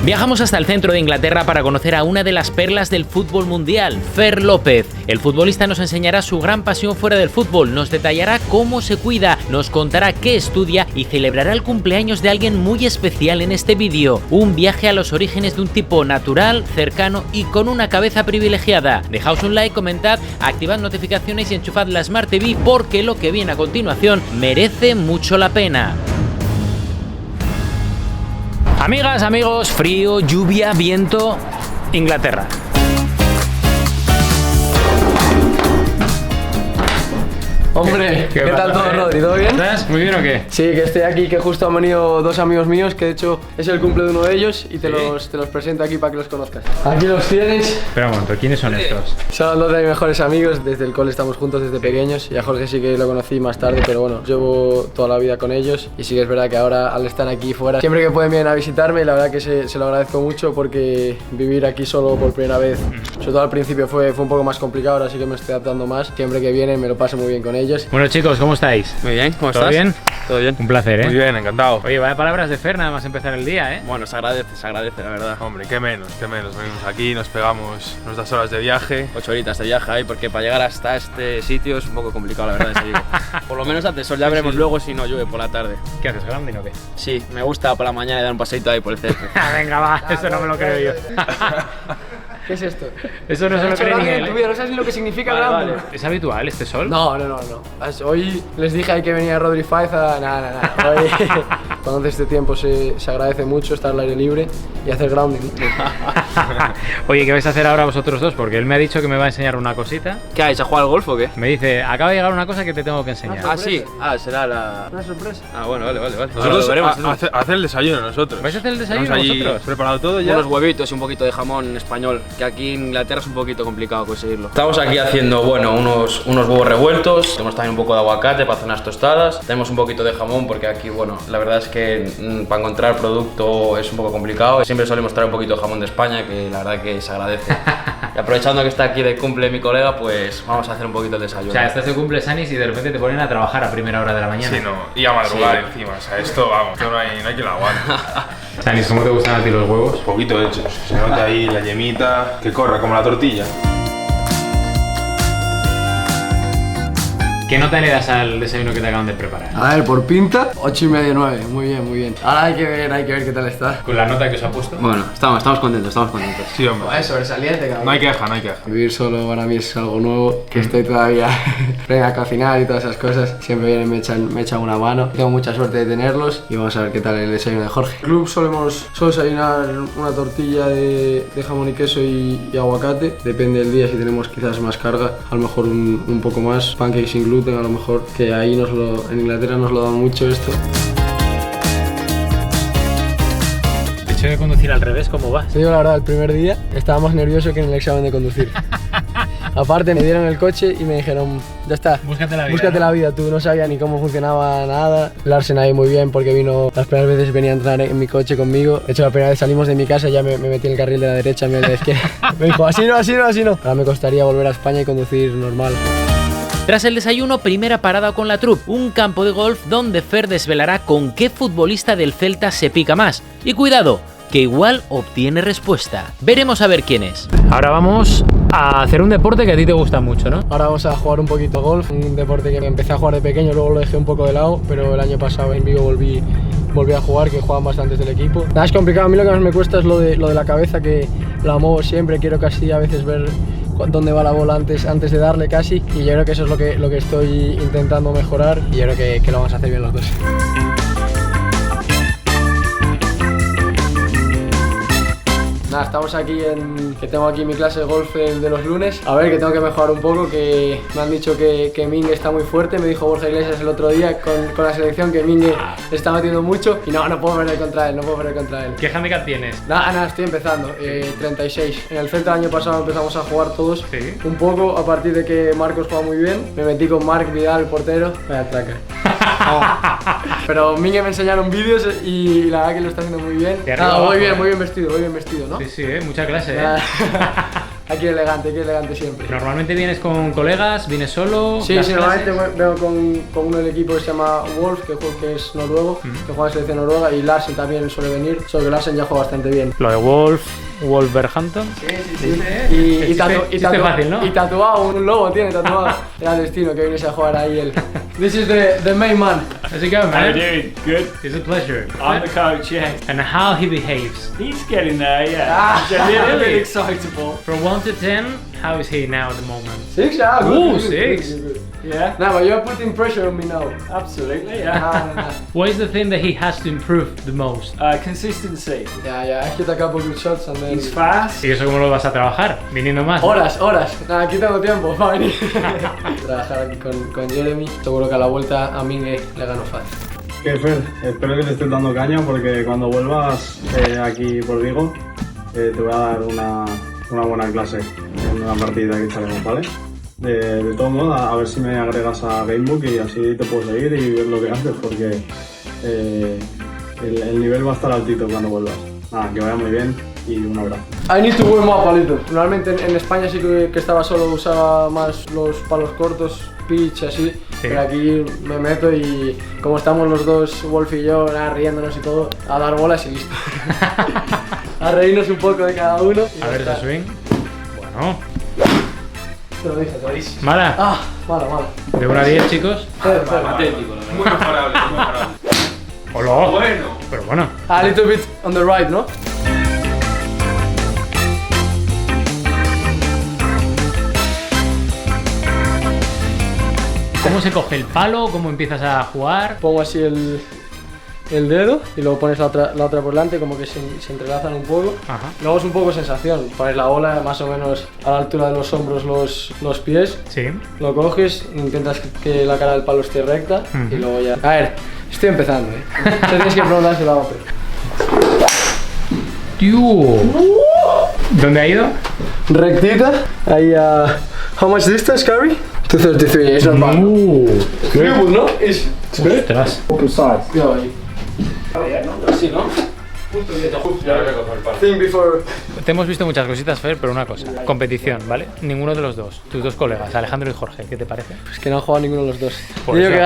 Viajamos hasta el centro de Inglaterra para conocer a una de las perlas del fútbol mundial, Fer López. El futbolista nos enseñará su gran pasión fuera del fútbol, nos detallará cómo se cuida, nos contará qué estudia y celebrará el cumpleaños de alguien muy especial en este vídeo. Un viaje a los orígenes de un tipo natural, cercano y con una cabeza privilegiada. Dejaos un like, comentad, activad notificaciones y enchufad la Smart TV porque lo que viene a continuación merece mucho la pena. Amigas, amigos, frío, lluvia, viento, Inglaterra. Hombre, ¿qué tal todo, Rodri? ¿Todo bien? ¿Estás? ¿Muy bien o qué? Sí, que estoy aquí, que justo han venido dos amigos míos, que de hecho es el cumple de uno de ellos y te los presento aquí para que los conozcas. Aquí los tienes. Espera un momento, ¿quiénes son estos? Son dos de mis mejores amigos, desde el cole estamos juntos desde pequeños y a Jorge sí que lo conocí más tarde, pero bueno, llevo toda la vida con ellos y sí que es verdad que ahora al estar aquí fuera, siempre que pueden vienen a visitarme y la verdad que se lo agradezco mucho porque vivir aquí solo por primera vez, sobre todo al principio fue un poco más complicado, ahora sí que me estoy adaptando más, siempre que vienen me lo paso muy bien con ellos. Bueno chicos, ¿cómo estáis? Muy bien, ¿cómo ¿Todo estás? bien? Todo bien. Un placer, ¿eh? Muy bien, encantado. Oye, vaya palabras de Fer nada más empezar el día, ¿eh? Bueno, se agradece, la verdad. Hombre, qué menos. Venimos aquí, nos pegamos nuestras horas de viaje. 8 horitas de viaje ahí, porque para llegar hasta este sitio es un poco complicado, la verdad, en serio. Por lo menos antes sol, ya veremos luego si no llueve por la tarde. ¿Qué haces, grounding o qué? Sí, me gusta por la mañana dar un paseito ahí por el césped. Venga, va, eso no me lo creo yo. ¿Qué es esto? Eso no se lo cree ni él, en tu ¿eh? vida, no sabes ni lo que significa Vale. ¿Es habitual este sol? No. Hoy les dije ahí que venía Rodri Faiza, nada. Hoy, cuando hace este tiempo se agradece mucho estar al aire libre y hacer grounding. Oye, ¿qué vais a hacer ahora vosotros dos? Porque él me ha dicho que me va a enseñar una cosita. ¿Qué hay? ¿Se juega al golf o qué? Me dice, acaba de llegar una cosa que te tengo que enseñar. Ah, sí. Ah, será la... Una sorpresa. Ah, bueno, vale. Nosotros lo veremos. a hacer el desayuno nosotros. ¿Vais a hacer el desayuno Tenemos allí vosotros? preparado todo ya. Unos huevitos y un poquito de jamón español, que aquí en Inglaterra es un poquito complicado conseguirlo. Estamos aquí haciendo, bueno, unos huevos revueltos, tenemos también un poco de aguacate para hacer unas tostadas, tenemos un poquito de jamón porque aquí, bueno, la verdad es que para encontrar producto es un poco complicado. Siempre solemos traer un poquito de jamón de España, que la verdad que se agradece. Y aprovechando que está aquí de cumple mi colega, pues vamos a hacer un poquito el desayuno. O sea, estás de cumple, Sanis, y de repente te ponen a trabajar a primera hora de la mañana. Sí, no. Y a madrugar encima. O sea, esto, vamos, esto no hay quien lo aguante. Sanis, ¿cómo te gustan a ti los huevos? Poquito hechos. Se nota ahí la yemita que corra como la tortilla. ¿Qué nota le das al desayuno que te acaban de preparar? A ver, por pinta, 8,5, 9, muy bien. Ahora hay que ver qué tal está. ¿Con la nota que os ha puesto? Bueno, estamos contentos. Sí, hombre. Es sobresaliente, cabrón. No hay queja. Vivir solo para mí es algo nuevo, que estoy todavía a cocinar y todas esas cosas. Siempre vienen, me echan una mano. Tengo mucha suerte de tenerlos y vamos a ver qué tal el desayuno de Jorge. En el club solemos desayunar una tortilla de jamón y queso y aguacate. Depende del día, si tenemos quizás más carga, a lo mejor un poco más. Pancakes sin gluten, a lo mejor, que ahí en Inglaterra nos lo dan mucho esto. El hecho de conducir al revés, ¿cómo vas? Te digo la verdad, el primer día estaba más nervioso que en el examen de conducir. Aparte me dieron el coche y me dijeron, ya está, Búscate la vida, búscate ¿no? la vida. Tú no sabías ni cómo funcionaba nada. Larsen ahí muy bien porque las primeras veces venía a entrar en mi coche conmigo. De hecho, la primera vez salimos de mi casa ya me metí en el carril de la derecha en vez de la izquierda. Me dijo, así no. Ahora me costaría volver a España y conducir normal. Tras el desayuno, primera parada con la troupe, un campo de golf donde Fer desvelará con qué futbolista del Celta se pica más. Y cuidado, que igual obtiene respuesta. Veremos a ver quién es. Ahora vamos a hacer un deporte que a ti te gusta mucho, ¿no? Ahora vamos a jugar un poquito golf, un deporte que empecé a jugar de pequeño, luego lo dejé un poco de lado, pero el año pasado en Vigo volví a jugar, que jugaban bastantes del equipo. Nada, es complicado, a mí lo que más me cuesta es lo de la cabeza, que la muevo siempre, quiero casi a veces ver dónde va la bola antes de darle casi, y yo creo que eso es lo que estoy intentando mejorar y yo creo que lo vamos a hacer bien los dos. Nada, estamos aquí que tengo aquí mi clase de golf de los lunes. A ver, que tengo que mejorar un poco, que me han dicho que Mingue está muy fuerte. Me dijo Borja Iglesias el otro día con la selección que Mingue está metiendo mucho y no puedo perder contra él, ¿Qué handicap tienes? Nada, estoy empezando, 36. En el Celta el año pasado empezamos a jugar todos un poco, a partir de que Marcos juega muy bien. Me metí con Marc Vidal, el portero. Vaya traca. Pero Mingue me enseñaron vídeos y la verdad que lo está haciendo muy bien. Voy bien vestido, ¿no? Sí, mucha clase, aquí elegante siempre. Normalmente vienes con colegas, vienes solo. Sí, das normalmente clases. vengo con uno del equipo que se llama Wolf, que es noruego, que juega en selección noruega, y Larsen también suele venir, solo que Larsen ya juega bastante bien. Lo de Wolverhampton. Sí. Chiste fácil, ¿no? Y tatuado, un lobo tiene tatuado. Era el destino que viniese a jugar ahí él. This is the main man. How's it going, How man? you doing? Good. It's a pleasure. I'm the coach, yeah. And how he behaves. He's getting there, yeah. He's a little bit excitable. From 1 to 10, how is he now at the moment? 6, yeah. Ooh, Good. 6. Yeah, No, but you're putting pressure on me now. absolutely, yeah. Nah. What is the thing that he has to improve the most? Consistency. Yeah, I hit a couple good shots and then... He's fast. ¿Y eso cómo lo vas a trabajar? Viniendo más. Horas. Nada, aquí tengo tiempo para venir. Trabajar aquí con Jeremy. Seguro que a la vuelta a Mingue le gano fácil. ¿Qué, Fer? Espero que te estés dando caña porque cuando vuelvas aquí por Vigo te voy a dar una buena clase en una partida que echaremos, ¿vale? De todo modo, a ver si me agregas a Gamebook y así te puedo seguir y ver lo que haces porque el nivel va a estar altito cuando vuelvas. Nada, que vaya muy bien y un abrazo. I need to warm up a little. Normalmente en España sí que estaba solo, usaba más los palos cortos, pitch, así. Pero aquí me meto y como estamos los dos, Wolf y yo, riéndonos y todo, a dar bolas y listo. A reírnos un poco de cada uno. Y A ya ver está. ese swing. Bueno. Te lo dije. Mala. Ah, mala. De 1 a 10, chicos. Patético, la verdad. Muy mejorable, muy mejorable. Hola. Bueno. Pero bueno. A little bit on the right, ¿no? ¿Cómo se coge el palo? ¿Cómo empiezas a jugar? Pongo así el dedo y luego pones la otra por delante, como que se entrelazan un poco. Ajá. Luego es un poco sensación, pones la bola más o menos a la altura de los hombros, los pies. Sí. Lo coges, intentas que la cara del palo esté recta y luego ya... A ver, estoy empezando, Te tienes que preguntárselo a otro. ¡Tío! ¿Dónde ha ido? Rectita, ahí a... How much distance, Carrie? 233, it's not bad. Good, ¿no? It's good. Ostras. Cuidado ahí. Así, ¿no? Think before... Te hemos visto muchas cositas, Fer, pero una cosa. Competición, ¿vale? Ninguno de los dos. Tus dos colegas, Alejandro y Jorge. ¿Qué te parece? Pues que no han jugado ninguno de los dos. Por Yo digo eso.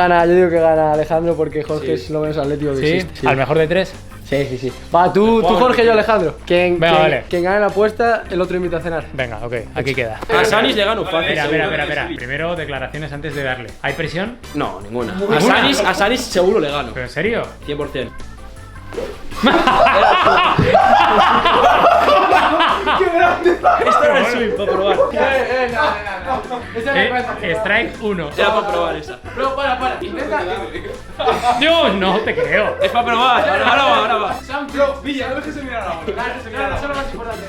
que gana Alejandro porque Jorge es lo menos atlético que ¿Sí? existe. ¿Al mejor de 3? Sí. Va, tú Jorge y yo Alejandro. Quien vale. gane la apuesta, el otro invita a cenar. Venga, ok, aquí queda. A Sanis le gano fácil. Espera. Primero declaraciones antes de darle. ¿Hay presión? No, ninguna. A Sanis seguro le gano. ¿Pero en serio? 100%. Esto era el swing para probar. Strike 1. Era para probar esa. Pero para, intenta. Dios, no te creo. Es para probar. Ahora va. Sam, Villa, no dejes de mirar a la bola. Claro, eso es lo más importante.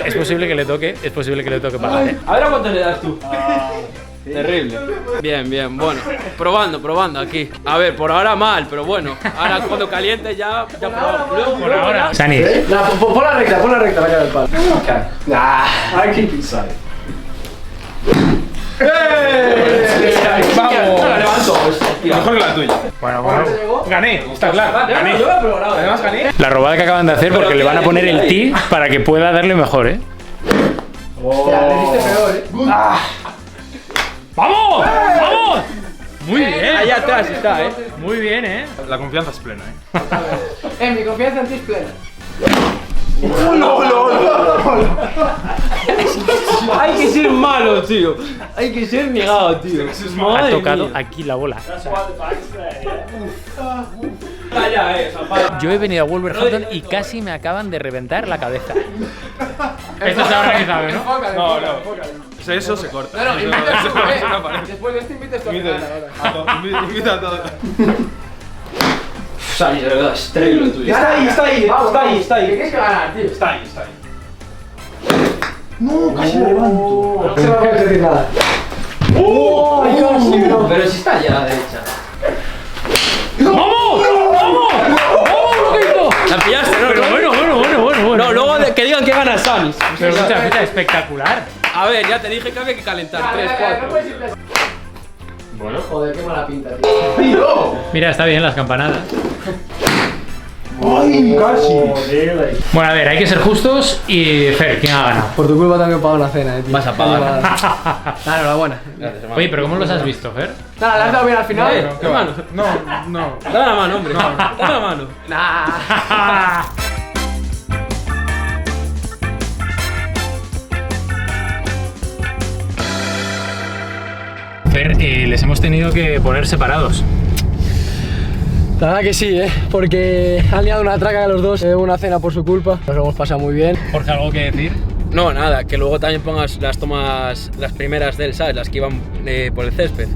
Es posible que le toque, para adelante. A ver a cuánto le das tú. Terrible. Bien, bueno. Probando aquí. A ver, por ahora mal, pero bueno. Ahora cuando caliente ya probamos. Luego, Por ahora. Sanis. Pon la recta la cara del palo. I keep it safe. vamos. La levanto. Mejor que la tuya. Bueno. Gané, está claro. Gané. Yo voy a probar ahora. Además gané. La robada que acaban de hacer porque le van a poner el tee para que pueda darle mejor, ¿eh? Hostia, le diste peor, ¡Vamos! ¡Vamos! Muy bien. Allá atrás está, Muy bien, ¿eh? La confianza es plena, Mi confianza en ti es plena. Hay que ser malo, tío. Hay que ser negado, tío. Ha tocado aquí la bola. Yo he venido a Wolverhampton y casi me acaban de reventar la cabeza. Esto se ha organizado, ¿no? No. Eso se corta. No, Eso invitas tú, es una pared. Después de esto invitas tú a cenar ahora. Invita a todos. Sanis, de verdad, estrella lo tuyo. Está ahí. Tienes que ganar, tío. Está ahí. No se va a poder decir nada. Pero si está allá a la derecha. ¡Vamos! ¡Lo que hizo! La pillaste, ¿no? Pero bueno. No, luego que digan que gana Sanis. Pero mucha fecha espectacular. A ver, ya te dije que había que calentar. 3, 4. Bueno, joder, qué mala pinta, tío. Mira, está bien las campanadas. ¡Ay, casi! Bueno, a ver, hay que ser justos y Fer, ¿quién ha ganado? Por tu culpa también pago una cena, tío. Vas a pagar. Nada, enhorabuena. Gracias, hermano. Oye, pero ¿cómo los has visto, Fer? Nada, ¿la has dado bien al final? ¿Qué mano? No. Dame la mano, hombre. Dame la mano. Fer, les hemos tenido que poner separados. La verdad que sí, porque han liado una traca de los dos, una cena por su culpa. Nos lo hemos pasado muy bien. Jorge, ¿algo que decir? No, nada, que luego también pongas las tomas, las primeras de él, ¿sabes? Las que iban por el césped.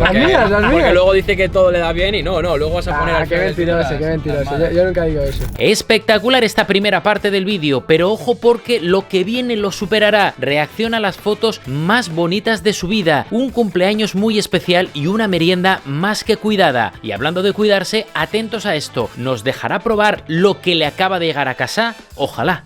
Las mías. Porque luego dice que todo le da bien y no, luego vas a poner al qué final mentiroso, qué mentiroso. Yo nunca digo eso. Espectacular esta primera parte del vídeo, pero ojo porque lo que viene lo superará. Reacciona a las fotos más bonitas de su vida, un cumpleaños muy especial y una merienda más que cuidada. Y hablando de cuidarse, atentos a esto, ¿nos dejará probar lo que le acaba de llegar a casa? Ojalá.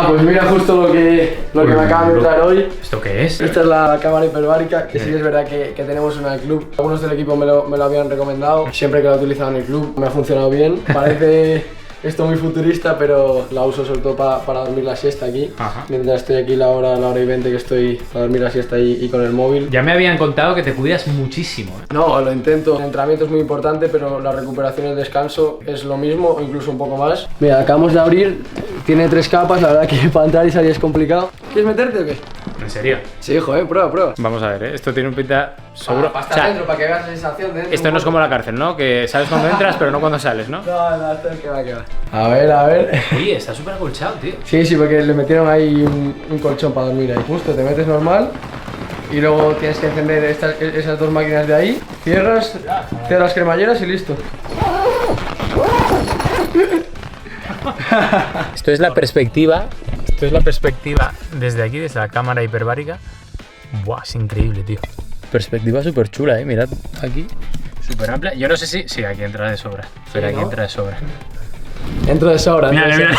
Pues mira justo lo que me acaban de traer hoy. ¿Esto qué es? Esta es la cámara hiperbárica, que sí es verdad que tenemos en el club. Algunos del equipo me lo habían recomendado. Siempre que lo he utilizado en el club me ha funcionado bien. Parece esto muy futurista, pero la uso sobre todo para dormir la siesta aquí. Ajá. Mientras estoy aquí la hora y 20 que estoy para dormir la siesta y con el móvil. Ya me habían contado que te cuidas muchísimo, ¿eh? No, lo intento. El entrenamiento es muy importante, pero la recuperación y el descanso es lo mismo o incluso un poco más. Mira, acabamos de abrir, tiene 3 capas, la verdad que para entrar y salir es complicado. ¿Quieres meterte o qué? ¿En serio? Sí, hijo, prueba. Vamos a ver, ¿eh? Esto tiene un pinta seguro. Para estar dentro, para que veas la sensación de dentro. Esto no es como la cárcel, ¿no? Que sabes cuando entras, pero no cuando sales, ¿no? No, esto es que va. A ver. Oye, está súper acolchado, tío. Sí, porque le metieron ahí un colchón para dormir ahí. Justo, te metes normal y luego tienes que encender esas 2 máquinas de ahí, cierras cremalleras y listo. Esto es la perspectiva desde aquí, desde la cámara hiperbárica. Buah, es increíble, tío. Perspectiva súper chula, mirad aquí. Súper amplia. Yo no sé si... Sí, aquí entra de sobra. Pero aquí entra de sobra. Entro de sobra. Mira.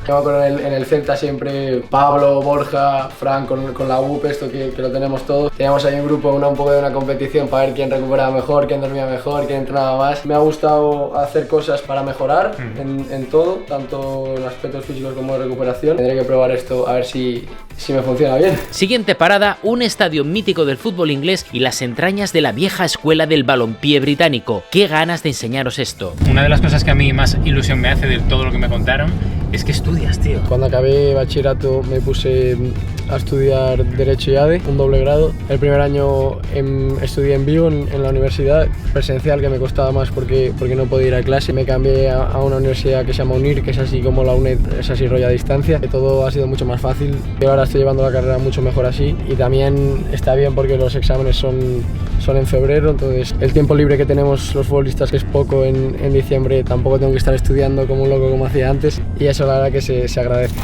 Me acuerdo en el Celta siempre Pablo, Borja, Fran con la UP, esto que lo tenemos todo. Teníamos ahí un grupo, un poco de una competición para ver quién recuperaba mejor, quién dormía mejor, quién entrenaba más. Me ha gustado hacer cosas para mejorar en todo, tanto en aspectos físicos como de recuperación. Tendré que probar esto a ver si me funciona bien. Siguiente parada, un estadio mítico del fútbol inglés y las entrañas de la vieja escuela del balompié británico. ¡Qué ganas de enseñaros esto! Una de las cosas que a mí más ilusión me hace de todo lo que me contaron es que estudias, tío. Cuando acabé bachillerato me puse a estudiar Derecho y ADE, un doble grado. El primer año estudié en Vigo, en la universidad presencial, que me costaba más porque no podía ir a clase. Me cambié a una universidad que se llama UNIR, que es así como la UNED, es así rollo a distancia. Todo ha sido mucho más fácil. Yo ahora estoy llevando la carrera mucho mejor así y también está bien porque los exámenes son en febrero, entonces el tiempo libre que tenemos los futbolistas, que es poco en diciembre, tampoco tengo que estar estudiando como un loco como hacía antes, y eso la verdad que se agradece.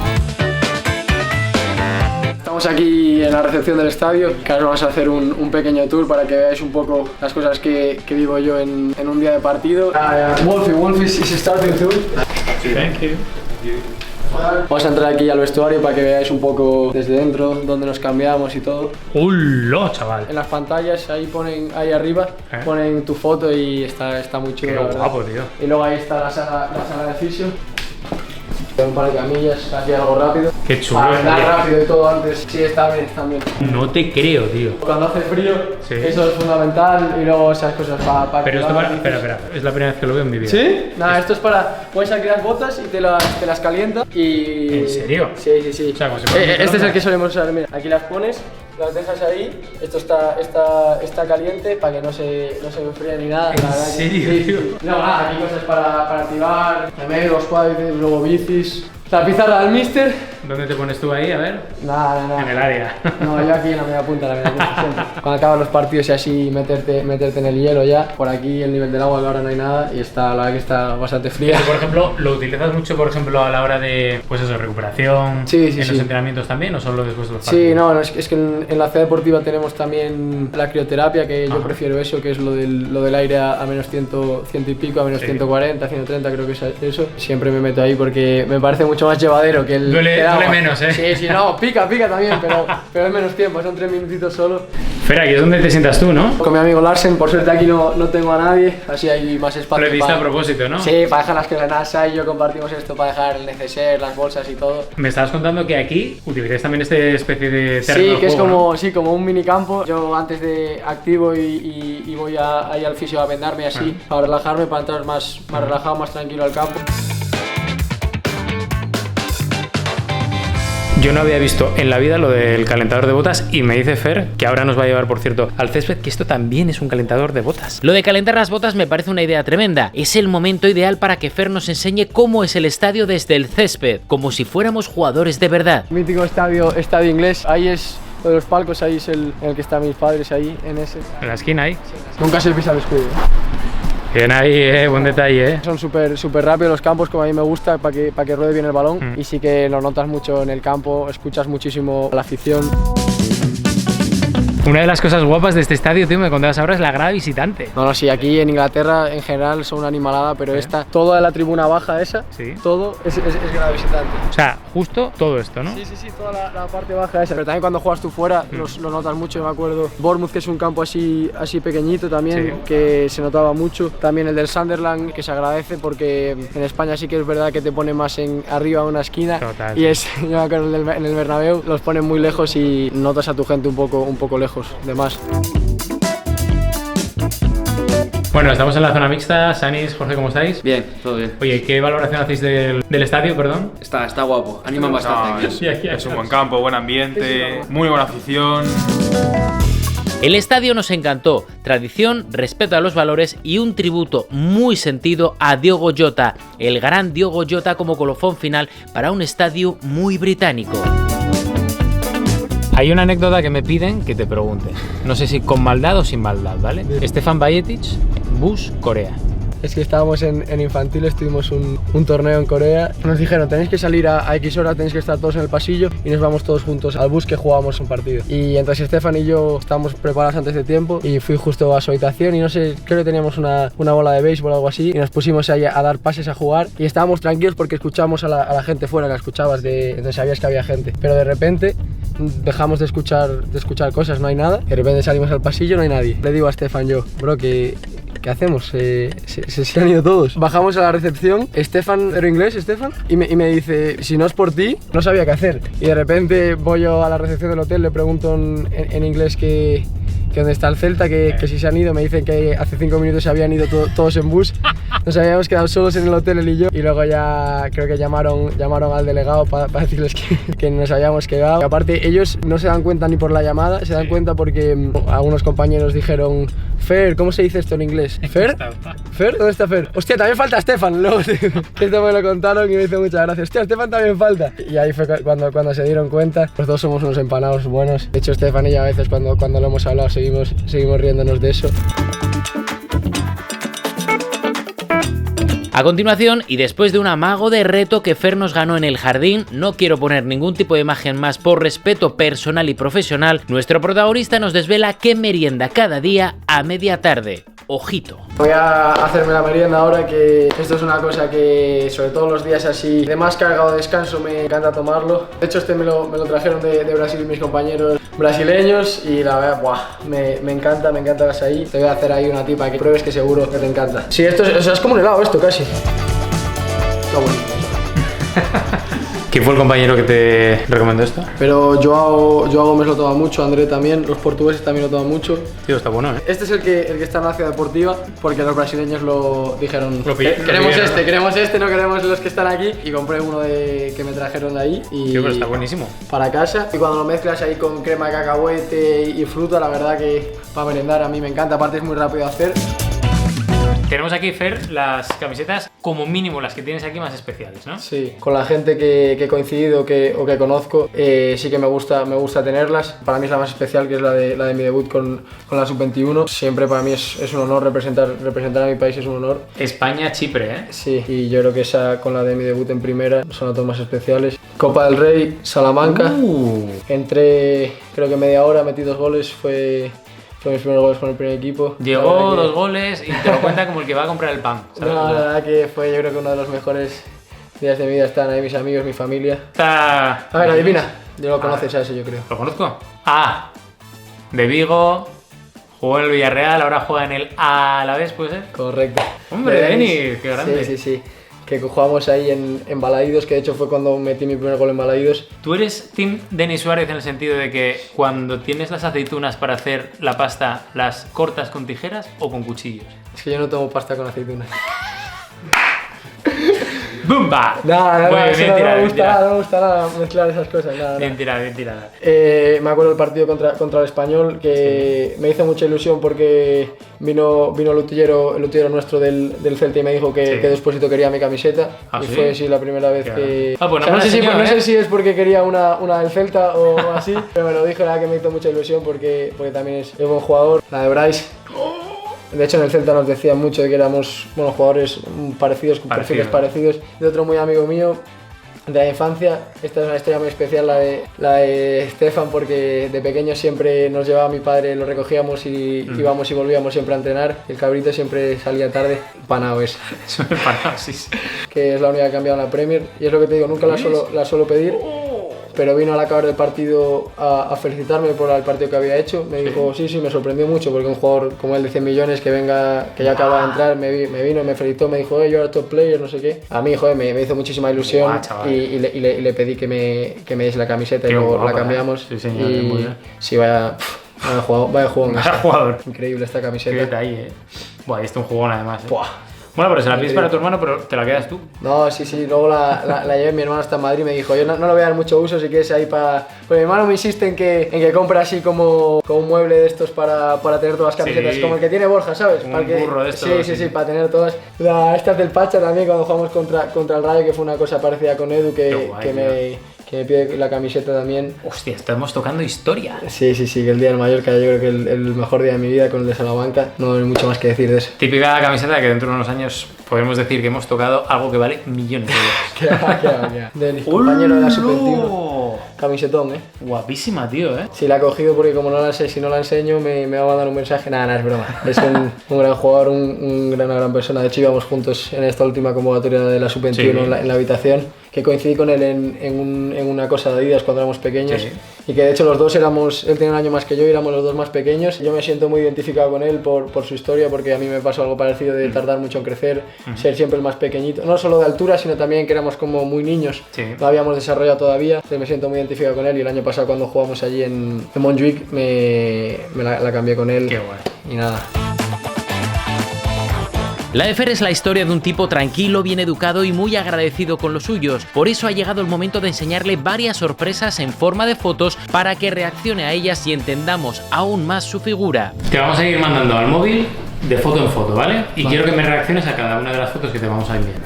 Estamos aquí en la recepción del estadio, que ahora vamos a hacer un pequeño tour para que veáis un poco las cosas que vivo yo en un día de partido. Wolfie is starting too. Thank you. Vamos a entrar aquí al vestuario para que veáis un poco desde dentro, dónde nos cambiamos y todo. ¡Hola, chaval! En las pantallas, ahí arriba, ponen tu foto y está muy chulo. Qué guapo, tío. Y luego ahí está la sala de fisio. Un par de camillas, aquí algo rápido. Qué chulo. Para andar rápido y todo antes. Sí, está bien. No te creo, tío. Cuando hace frío, sí, eso es fundamental, y luego esas cosas para Pero esto espera, es la primera vez que lo veo en mi vida. ¿Sí? Nada, esto es para... Puedes aquí las botas y te las calienta y... ¿En serio? Sí. O sea, como si fuera este es el que solemos usar, mira. Aquí las pones, las dejas ahí, esto está caliente para que no se enfríe ni nada. ¿En serio, tío? No, nada, aquí cosas para activar, los cuádriceps, luego bicis. La pizarra del mister. ¿Dónde te pones tú ahí? A ver. Nada. En el área. No, yo aquí en la media punta siempre. Cuando acaban los partidos y así meterte en el hielo ya. Por aquí el nivel del agua, que ahora no hay nada y la verdad que está bastante fría. Pero, por ejemplo, ¿lo utilizas mucho, por ejemplo, a la hora de, pues eso, recuperación? Sí, ¿En los entrenamientos también o solo después de los partidos? Sí, no, es que en la ciudad deportiva tenemos también la crioterapia, que yo prefiero eso, que es lo del aire a menos 100 y pico, a menos 140, 130, creo que es eso. Siempre me meto ahí porque me parece mucho más llevadero que el Duele agua. menos, ¿eh? Sí, sí, no, pica también, pero es menos tiempo, son 3 minutitos solo. Fer, aquí es donde te sientas tú, ¿no? Con mi amigo Larsen, por suerte aquí no tengo a nadie, así hay más espacio. Lo hiciste a propósito, ¿no? Sí, para dejar las granadas y yo compartimos esto para dejar el neceser, las bolsas y todo. Me estabas contando que aquí utilizáis también este especie de terreno Sí, de que es juego, como, ¿no? sí, como un minicampo. Yo antes de activo y voy ahí al fisio a vendarme así, para relajarme, para entrar más relajado, más tranquilo al campo. Yo no había visto en la vida lo del calentador de botas y me dice Fer que ahora nos va a llevar, por cierto, al césped, que esto también es un calentador de botas. Lo de calentar las botas me parece una idea tremenda. Es el momento ideal para que Fer nos enseñe cómo es el estadio desde el césped, como si fuéramos jugadores de verdad. Mítico estadio inglés, ahí es uno de los palcos, ahí es en el que están mis padres, ahí, en ese. En la esquina ahí. Nunca se pisa el escudo. Bien ahí, buen detalle, Son súper rápidos los campos, como a mí me gusta, para que ruede bien el balón. Y sí que lo notas mucho en el campo, escuchas muchísimo la afición. Una de las cosas guapas de este estadio, tío, me contabas ahora, es la grada visitante. No, sí, aquí en Inglaterra en general son una animalada, pero esta, toda la tribuna baja esa, Sí. todo es grada visitante. O sea, justo todo esto, ¿no? Sí, toda la parte baja esa. Pero también cuando juegas tú fuera lo notas mucho, yo me acuerdo. Bournemouth, que es un campo así pequeñito también, Sí. que se notaba mucho. También el del Sunderland, que se agradece porque en España sí que es verdad que te pone más arriba a una esquina. Total. Y yo me acuerdo en el Bernabéu, los ponen muy lejos y notas a tu gente un poco lejos de más. Bueno, estamos en la zona mixta. Sanis, Jorge, ¿cómo estáis? Bien, todo bien. Oye, ¿qué valoración hacéis del estadio, perdón? Está guapo, anima bastante. No, aquí. es un buen campo, buen ambiente, muy buena afición. El estadio nos encantó, tradición, respeto a los valores y un tributo muy sentido a Diogo Jota, el gran Diogo Jota como colofón final para un estadio muy británico. Hay una anécdota que me piden que te pregunte, no sé si con maldad o sin maldad, ¿vale? Stefan Bajetic, Bus, Corea. Es que estábamos en infantiles, tuvimos un torneo en Corea. Nos dijeron, tenéis que salir a X hora, tenéis que estar todos en el pasillo y nos vamos todos juntos al bus que jugábamos un partido. Y entonces Stefan y yo estábamos preparados antes de tiempo y fui justo a su habitación y no sé, creo que teníamos una bola de béisbol o algo así y nos pusimos ahí a dar pases a jugar y estábamos tranquilos porque escuchábamos a la gente fuera, la escuchabas, entonces sabías que había gente. Pero de repente dejamos de escuchar cosas, no hay nada. De repente salimos al pasillo, no hay nadie. Le digo a Stefan yo, bro, ¿qué hacemos? Se han ido todos. Bajamos a la recepción, Stefan, ¿era inglés, Stefan? Y me dice, si no es por ti, no sabía qué hacer. Y de repente voy yo a la recepción del hotel, le pregunto en inglés que dónde está el Celta, que si se han ido, me dicen que hace 5 minutos se habían ido todos en bus. Nos habíamos quedado solos en el hotel él y yo y luego ya creo que llamaron al delegado para decirles que nos habíamos quedado. Y aparte ellos no se dan cuenta ni por la llamada, se dan cuenta porque algunos compañeros dijeron Fer, ¿cómo se dice esto en inglés? ¿Fer? ¿Fer? ¿Dónde está Fer? Hostia, también falta Stefan. Luego esto me lo contaron y me hizo muchas gracias. Hostia, Stefan también falta. Y ahí fue cuando se dieron cuenta. Los dos somos unos empanados buenos. De hecho, Stefan y yo a veces cuando lo hemos hablado seguimos riéndonos de eso. A continuación, y después de un amago de reto que Fer nos ganó en el jardín, no quiero poner ningún tipo de imagen más por respeto personal y profesional, nuestro protagonista nos desvela qué merienda cada día a media tarde. Ojito. Voy a hacerme la merienda ahora, que esto es una cosa que sobre todo los días así de más cargado de descanso me encanta tomarlo. De hecho me lo trajeron de Brasil mis compañeros brasileños y la verdad, me encanta el açaí. Te voy a hacer ahí una tipa que pruebes que seguro que te encanta. Sí, esto es como un helado esto casi. Está bonito. ¿Quién fue el compañero que te recomendó esto? Pero Joao Gómez lo toma mucho, André también, los portugueses también lo toman mucho. Tío, está bueno, ¿eh? Este es el que está en la ciudad deportiva porque los brasileños lo dijeron. Queremos pidieron, este, no queremos los que están aquí. Y compré uno que me trajeron de ahí. Y Tío, pero está buenísimo. Para casa. Y cuando lo mezclas ahí con crema de cacahuete y fruta, la verdad que para merendar a mí me encanta. Aparte es muy rápido de hacer. Tenemos aquí, Fer, las camisetas como mínimo las que tienes aquí más especiales, ¿no? Sí, con la gente que he coincidido o que conozco, sí que me gusta tenerlas. Para mí es la más especial, que es la de mi debut con la Sub-21. Siempre para mí es un honor representar a mi país, es un honor. España-Chipre, ¿eh? Sí, y yo creo que esa con la de mi debut en primera son las dos más especiales. Copa del Rey, Salamanca. Entré, creo que media hora, metí 2 goles, fue mis primeros goles con el primer equipo. Llegó 2 goles y te lo cuenta como el que va a comprar el pan. No, la verdad que fue, yo creo que uno de los mejores días de mi vida están ahí mis amigos, mi familia. Está... A ver, adivina. Ya lo conoces a ese, yo creo. ¿Lo conozco? Ah, de Vigo, jugó en el Villarreal, ahora juega en el Alavés, ¿puede ser? Correcto. Hombre, Denis, qué grande. Sí. Que jugamos ahí en Balaídos, que de hecho fue cuando metí mi primer gol en Balaídos. ¿Tú eres Team Denis Suárez en el sentido de que cuando tienes las aceitunas para hacer la pasta, las cortas con tijeras o con cuchillos? Es que yo no tomo pasta con aceitunas. ¡Bumba! No, Mentira, me gusta nada mezclar esas cosas. Nada. Mentira. Me acuerdo del partido contra el Español, que me hizo mucha ilusión porque vino el utillero nuestro del Celta y me dijo que Despósito quería mi camiseta. Y ¿sí? fue la primera vez que... Bueno, no sé si es porque quería una del Celta o así, pero me lo dijo, la que me hizo mucha ilusión porque también es buen jugador. La de Bryce. De hecho en el Celta nos decían mucho de que éramos jugadores parecidos, con perfiles parecidos. De otro muy amigo mío de la infancia, esta es una historia muy especial, la de Stefan, porque de pequeño siempre nos llevaba mi padre, lo recogíamos y íbamos y volvíamos siempre a entrenar. El cabrito siempre salía tarde, panao es. Panao, sí. Que es la única que ha cambiado en la Premier y es lo que te digo, nunca la suelo pedir. Pero vino al acabar del partido a felicitarme por el partido que había hecho. Me dijo, sí, me sorprendió mucho porque un jugador como él de 100 millones que ya acaba de entrar, me vino, me felicitó, me dijo, yo era top player, no sé qué. A mí, me hizo muchísima ilusión y le pedí que me diese la camiseta y luego la cambiamos. Sí, señor, y muy bien. Sí, vaya jugador. Increíble esta camiseta. Qué detalle, Buah, y un jugón además, Bueno, pero se la pides para tu hermano, pero te la quedas tú. No, sí, luego la llevé, mi hermano está en Madrid y me dijo, yo no le voy a dar mucho uso, si quieres ahí para... Pues mi hermano me insiste en que compre así como un mueble de estos para tener todas las camisetas, como el que tiene Borja, ¿sabes? Un burro de estos. Sí, para tener todas. Esta es del Pacha también, cuando jugamos contra el Rayo, que fue una cosa parecida con Edu, que me pide la camiseta también. Hostia, estamos tocando historia. Sí, que el día del Mallorca yo creo que el mejor día de mi vida con el de Salamanca, no hay mucho más que decir de eso. Típica camiseta que dentro de unos años podemos decir que hemos tocado algo que vale millones de euros. Qué Denis, compañero de la Sub-21. Camisetón, Guapísima, tío, Sí, la he cogido porque como no la sé, si no la enseño me va a mandar un mensaje. Nada, es broma. Es un gran jugador, una gran persona. De hecho íbamos juntos en esta última convocatoria de la Sub-21 en la habitación, que coincidí con él en una cosa de Adidas cuando éramos pequeños. Y que de hecho los dos él tenía un año más que yo y éramos los dos más pequeños. Yo me siento muy identificado con él por su historia, porque a mí me pasó algo parecido de tardar mucho en crecer, ser siempre el más pequeñito, no solo de altura, sino también que éramos como muy niños, no habíamos desarrollado todavía. Entonces me siento muy identificado con él y el año pasado cuando jugamos allí en Montjuic me la cambié con él. Qué guay. Y nada. La de Fer es la historia de un tipo tranquilo, bien educado y muy agradecido con los suyos. Por eso ha llegado el momento de enseñarle varias sorpresas en forma de fotos para que reaccione a ellas y entendamos aún más su figura. Te vamos a ir mandando al móvil de foto en foto, ¿vale? Y quiero que me reacciones a cada una de las fotos que te vamos a enviar.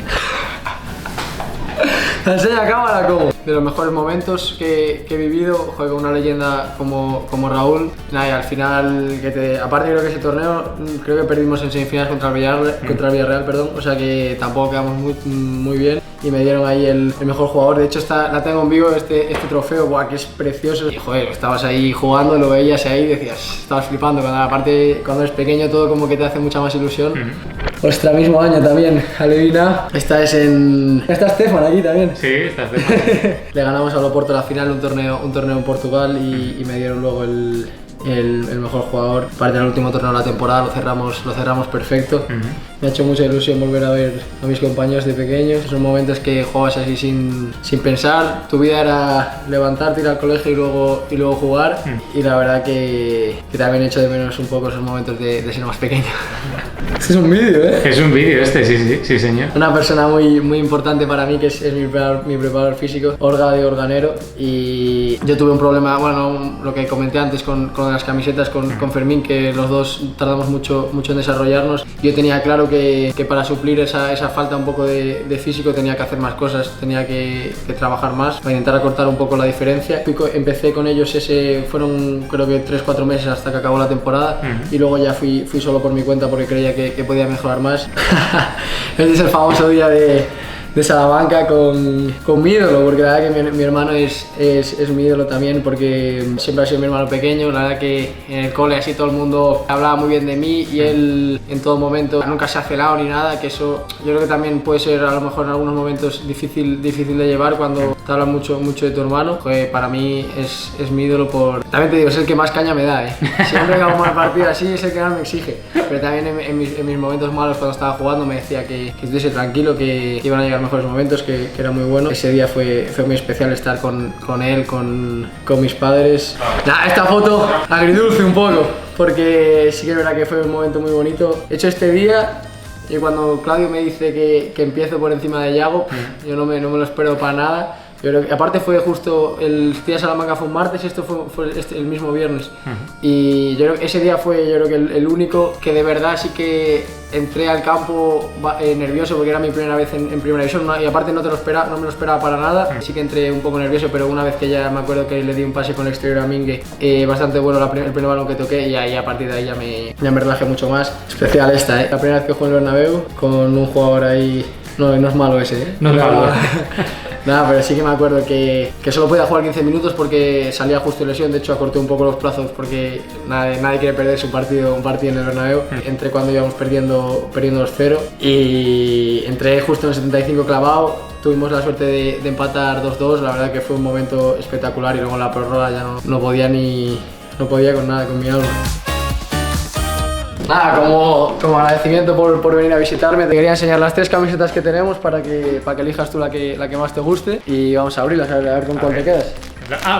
¿Te enseña a cámara cómo? De los mejores momentos que he vivido, juego con una leyenda como Raúl. Nada, y al final, aparte creo que ese torneo, creo que perdimos en semifinales contra el Villarreal, perdón, o sea que tampoco quedamos muy bien. Y me dieron ahí el mejor jugador. De hecho la tengo en vivo, este trofeo, que es precioso. Y joder, estabas ahí jugando, lo veías ahí y decías, estabas flipando. Aparte, cuando eres pequeño todo como que te hace mucha más ilusión. Ostras, mismo año también, Alevina. Está Stefan aquí también. Sí, está Stefan. Le ganamos a Loporto la final, un torneo en Portugal y me dieron luego el mejor jugador. Aparte del último torneo de la temporada lo cerramos perfecto. Me ha hecho mucha ilusión volver a ver a mis compañeros de pequeños. Son momentos que juegas así sin pensar. Tu vida era levantarte, ir al colegio y luego jugar. Y la verdad que también echo de menos un poco esos momentos de ser más pequeño. Este es un vídeo, Es un vídeo sí señor. Una persona muy importante para mí, que es mi preparador físico, Orga de Organero. Y yo tuve un problema, lo que comenté antes con las camisetas, con Fermín, que los dos tardamos mucho en desarrollarnos. Yo tenía claro que para suplir esa falta un poco de físico tenía que hacer más cosas, tenía que trabajar más para intentar acortar un poco la diferencia. Empecé con ellos, fueron creo que 3-4 meses hasta que acabó la temporada. Y luego ya fui solo por mi cuenta porque creía que podía mejorar más. Este es el famoso día de de Salamanca con mi ídolo, porque la verdad que mi hermano es mi ídolo también, porque siempre ha sido mi hermano pequeño. La verdad que en el cole así todo el mundo hablaba muy bien de mí y él en todo momento nunca se ha celado ni nada, que eso yo creo que también puede ser a lo mejor en algunos momentos difícil de llevar cuando te hablan mucho de tu hermano. Pues para mí es mi ídolo también te digo, es el que más caña me da, Siempre que hago un mal partido así es el que más me exige, pero también en mis momentos malos cuando estaba jugando me decía que estuviese tranquilo, que iban a llegar mejores momentos, que era muy bueno. Ese día fue muy especial estar con él, con mis padres. Esta foto agridulce un poco, porque sí que es verdad que fue un momento muy bonito. De hecho este día, y cuando Claudio me dice que empiezo por encima de Yago, yo no me lo espero para nada. Yo creo que, aparte fue justo el día de Salamanca fue un martes y esto fue el mismo viernes. Y yo creo que ese día fue que el único que de verdad sí que entré al campo nervioso, porque era mi primera vez en primera división y aparte no me lo esperaba para nada. Sí que entré un poco nervioso, pero una vez que ya me acuerdo que le di un pase con el exterior a Mingue, bastante bueno el primer balón que toqué, y ahí a partir de ahí ya me relajé mucho más. Especial esta, la primera vez que jugué en el Bernabéu con un jugador ahí. No es malo ese, No es malo. Nada, pero sí que me acuerdo que solo podía jugar 15 minutos porque salía justo de lesión. De hecho acorté un poco los plazos porque nadie quiere perderse un partido en el Bernabéu. Entré cuando íbamos perdiendo 2-0 y entré justo en el 75 clavado. Tuvimos la suerte de empatar 2-2, la verdad que fue un momento espectacular, y luego en la prórroga ya no podía con nada, con mi alma. Nada, como agradecimiento por venir a visitarme, te quería enseñar las 3 camisetas que tenemos para que elijas tú la que más te guste, y vamos a abrirlas a ver con cuál te quedas.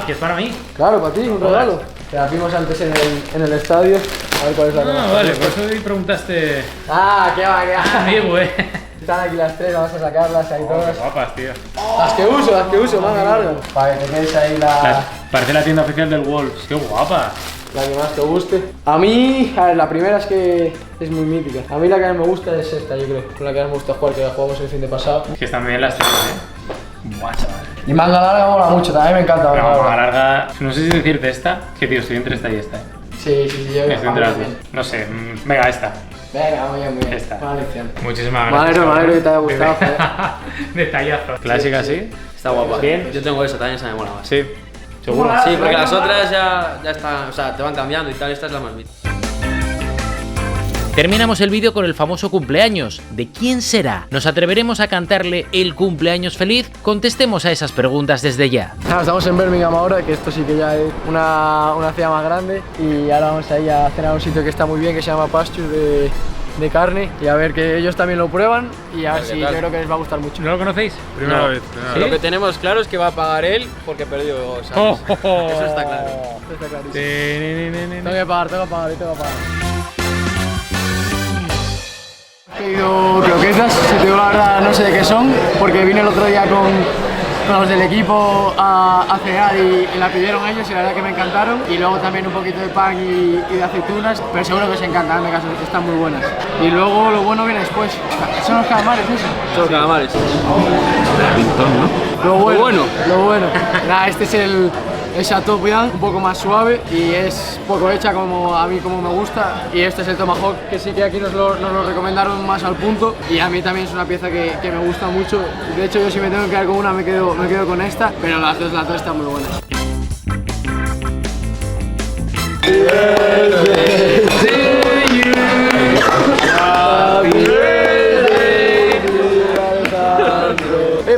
¿Que es para mí? Claro, para ti, un regalo. Te la vimos antes en el estadio, a ver cuál es la que más vale, te por eso hoy preguntaste... qué va. Amigo, Están aquí las 3, vamos a sacarlas ahí todas. Qué guapas, tío. Las que uso, manga larga. Para que te quedes ahí Parece la tienda oficial del Wolves. Qué guapa. la que más te guste. A mí, a ver, la primera es que es muy mítica. A mí la que más me gusta es esta, yo creo. Con la que más me gusta jugar, que la jugamos el fin de pasado. Es que están bien las tres, Buah, chaval. Y manga larga mola mucho, también me encanta. Manga larga, no sé si decirte esta. Que tío, estoy entre esta y esta. Sí, yo Estoy entre las dos. No sé, venga, esta. Venga, muy bien. Esta. Buena lección. Muchísimas gracias. Me alegro que te haya gustado, joder. Detallazo. Clásica, sí. Está guapa. Bien. Yo tengo esa, también esa me mola más. Sí. ¿Seguro? Sí, porque las otras ya están, o sea, te van cambiando y tal, esta es la más mítica. Terminamos el vídeo con el famoso cumpleaños. ¿De quién será? ¿Nos atreveremos a cantarle el cumpleaños feliz? Contestemos a esas preguntas desde ya. Estamos en Birmingham ahora, que esto sí que ya es una ciudad más grande, y ahora vamos a ir a cenar a un sitio que está muy bien, que se llama Pasture de carne, y a ver que ellos también lo prueban y a ver si yo creo que les va a gustar mucho. ¿No lo conocéis? Primera vez. ¿Sí? Lo que tenemos claro es que va a pagar él porque perdió, ¿sabes? Eso está claro. Está clarísimo. Tengo que pagar. He pedido croquetas, si te digo la verdad no sé de qué son, porque vine el otro día con los del equipo a cenar y la pidieron ellos y la verdad que me encantaron, y luego también un poquito de pan y de aceitunas, pero seguro que os encantarán, de caso están muy buenas. Y luego lo bueno viene después, son los calamares, eso. Son los calamares. Lo bueno. Nada, este es el Chateaubriand, un poco más suave y es poco hecha como a mí como me gusta, y este es el Tomahawk, que sí que aquí nos lo recomendaron más al punto, y a mí también es una pieza que me gusta mucho. De hecho yo si me tengo que quedar con una me quedo con esta, pero las dos están muy buenas.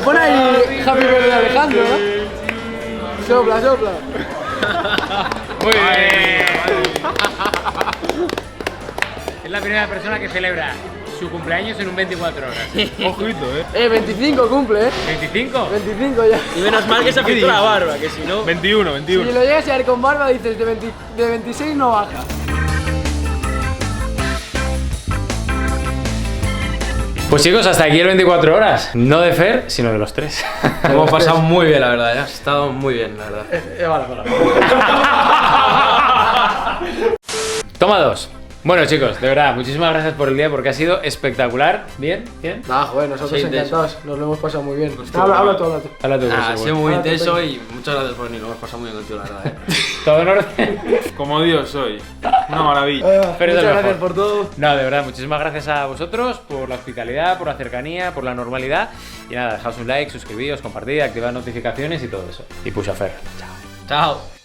Pon ahí Happy Birthday Alejandro, ¿no? Sopla. Muy bien. Es la primera persona que celebra su cumpleaños en un 24 horas. Ojito, 25 cumple, ¿25? 25 ya. Y menos mal que se afeitó la barba, que si no... 21. Si lo llegas a ver con barba dices de 26 no baja. Pues chicos, hasta aquí el 24 horas. No de Fer, sino de los tres. Hemos pasado muy bien, la verdad, ha estado muy bien, la verdad. Vale. Toma 2. Bueno, chicos, de verdad, muchísimas gracias por el día porque ha sido espectacular. ¿Bien? ¿Bien? Nada, joder, nosotros Sí, encantados, nos lo hemos pasado muy bien. Habla tú. Habla tú, Ha José, sido bueno. muy intenso y muchas gracias por venir. Lo hemos pasado muy bien contigo, la verdad. ¿Todo en orden? Como Dios soy. Una maravilla. Pero Muchas es lo gracias mejor. por todo. No, de verdad, muchísimas gracias a vosotros por la hospitalidad, por la cercanía, por la normalidad. Y nada, dejaos un like, suscribíos, compartid, activad notificaciones y todo eso. Y push a Fer. Chao. Chao.